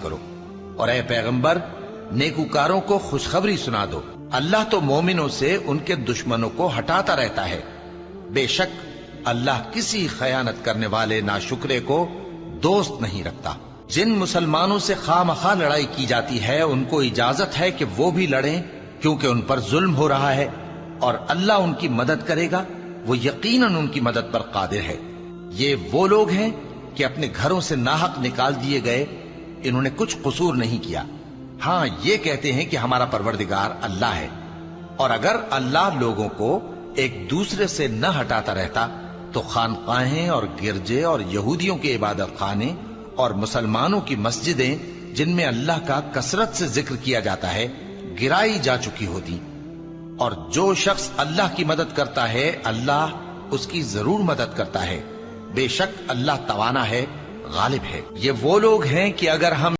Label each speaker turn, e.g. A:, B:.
A: کرو، اور اے پیغمبر نیکوکاروں کو خوشخبری سنا دو، اللہ تو مومنوں سے ان کے دشمنوں کو ہٹاتا رہتا ہے، بے شک اللہ کسی خیانت کرنے والے ناشکرے کو دوست نہیں رکھتا۔ جن مسلمانوں سے خواہ مخواہ لڑائی کی جاتی ہے ان کو اجازت ہے کہ وہ بھی لڑیں، کیونکہ ان پر ظلم ہو رہا ہے، اور اللہ ان کی مدد کرے گا، وہ یقیناً ان کی مدد پر قادر ہے۔ یہ وہ لوگ ہیں کہ اپنے گھروں سے ناحق نکال دیے گئے، انہوں نے کچھ قصور نہیں کیا، ہاں یہ کہتے ہیں کہ ہمارا پروردگار اللہ ہے، اور اگر اللہ لوگوں کو ایک دوسرے سے نہ ہٹاتا رہتا تو خانقاہیں اور گرجے اور یہودیوں کے عبادت خانے اور مسلمانوں کی مسجدیں جن میں اللہ کا کثرت سے ذکر کیا جاتا ہے گرائی جا چکی ہوتی۔ اور جو شخص اللہ کی مدد کرتا ہے اللہ اس کی ضرور مدد کرتا ہے، بے شک اللہ توانا ہے، غالب ہے۔ یہ وہ لوگ ہیں کہ اگر ہم